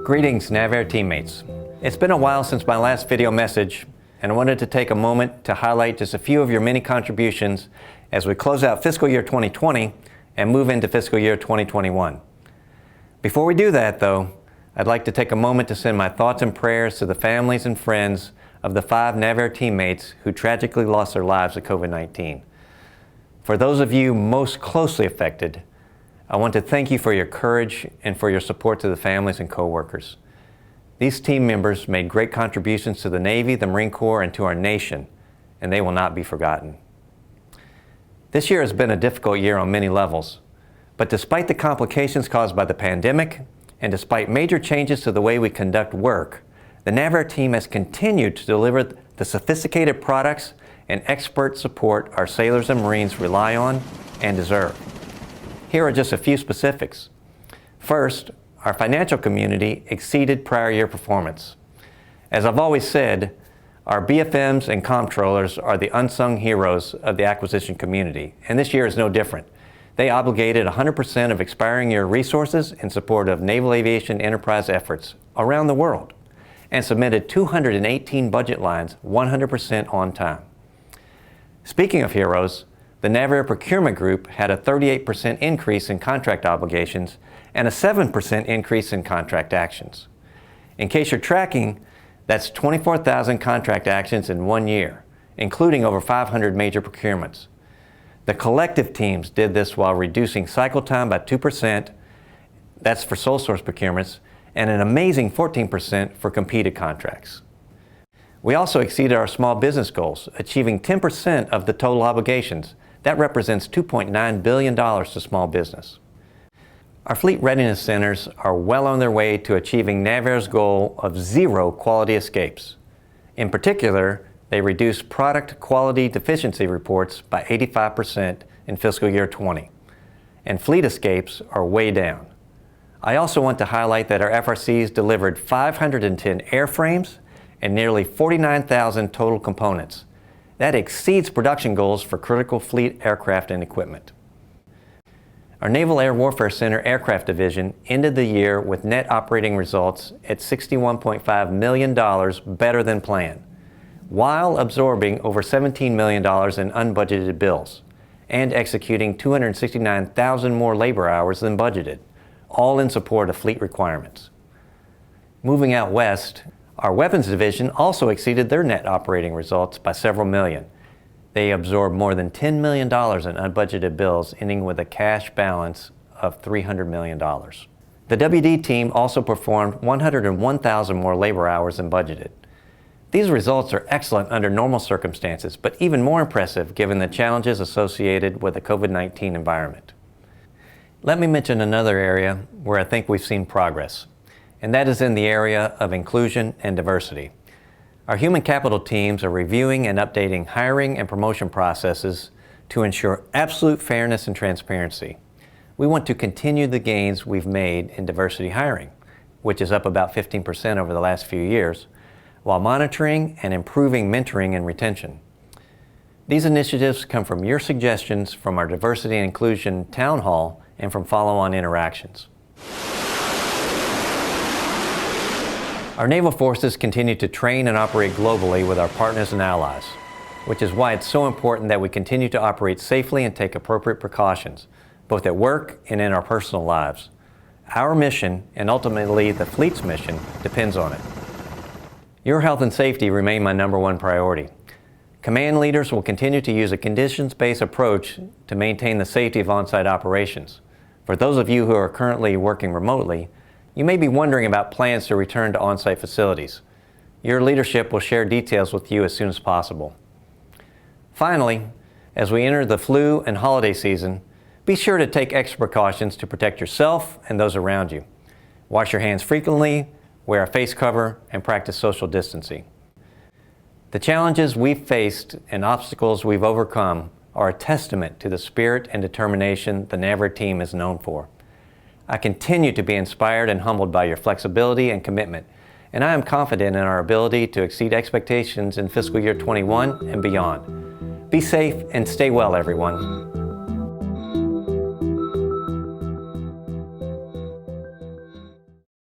Greetings, NAVAIR teammates. It's been a while since my last video message, and I wanted to take a moment to highlight just a few of your many contributions as we close out fiscal year 2020 and move into fiscal year 2021. Before we do that, though, I'd like to take a moment to send my thoughts and prayers to the families and friends of the 5 NAVAIR teammates who tragically lost their lives to COVID-19. For those of you most closely affected, I want to thank you for your courage and for your support to the families and co-workers. These team members made great contributions to the Navy, the Marine Corps, and to our nation, and they will not be forgotten. This year has been a difficult year on many levels, but despite the complications caused by the pandemic, and despite major changes to the way we conduct work, the NAVAIR team has continued to deliver the sophisticated products and expert support our sailors and Marines rely on and deserve. Here are just a few specifics. First, our financial community exceeded prior year performance. As I've always said, our BFMs and comptrollers are the unsung heroes of the acquisition community, and this year is no different. They obligated 100% of expiring year resources in support of naval aviation enterprise efforts around the world, and submitted 218 budget lines 100% on time. Speaking of heroes, the NAVAIR Procurement Group had a 38% increase in contract obligations and a 7% increase in contract actions. In case you're tracking, that's 24,000 contract actions in 1 year, including over 500 major procurements. The collective teams did this while reducing cycle time by 2%, that's for sole source procurements, and an amazing 14% for competed contracts. We also exceeded our small business goals, achieving 10% of the total obligations. That represents $2.9 billion to small business. Our fleet readiness centers are well on their way to achieving NAVAIR's goal of 0 quality escapes. In particular, they reduced product quality deficiency reports by 85% in fiscal year 20, and fleet escapes are way down. I also want to highlight that our FRCs delivered 510 airframes and nearly 49,000 total components. That exceeds production goals for critical fleet aircraft and equipment. Our Naval Air Warfare Center Aircraft Division ended the year with net operating results at $61.5 million better than planned, while absorbing over $17 million in unbudgeted bills and executing 269,000 more labor hours than budgeted, all in support of fleet requirements. Moving out west, our Weapons Division also exceeded their net operating results by several million. They absorbed more than $10 million in unbudgeted bills, ending with a cash balance of $300 million. The WD team also performed 101,000 more labor hours than budgeted. These results are excellent under normal circumstances, but even more impressive given the challenges associated with the COVID-19 environment. Let me mention another area where I think we've seen progress, and that is in the area of inclusion and diversity. Our human capital teams are reviewing and updating hiring and promotion processes to ensure absolute fairness and transparency. We want to continue the gains we've made in diversity hiring, which is up about 15% over the last few years, while monitoring and improving mentoring and retention. These initiatives come from your suggestions from our Diversity and Inclusion Town Hall and from follow-on interactions. Our naval forces continue to train and operate globally with our partners and allies, which is why it's so important that we continue to operate safely and take appropriate precautions, both at work and in our personal lives. Our mission, and ultimately the fleet's mission, depends on it. Your health and safety remain my #1 priority. Command leaders will continue to use a conditions-based approach to maintain the safety of on-site operations. For those of you who are currently working remotely, you may be wondering about plans to return to on-site facilities. Your leadership will share details with you as soon as possible. Finally, as we enter the flu and holiday season, be sure to take extra precautions to protect yourself and those around you. Wash your hands frequently, wear a face cover, and practice social distancing. The challenges we've faced and obstacles we've overcome are a testament to the spirit and determination the NAVAIR team is known for. I continue to be inspired and humbled by your flexibility and commitment, and I am confident in our ability to exceed expectations in fiscal year 21 and beyond. Be safe and stay well, everyone.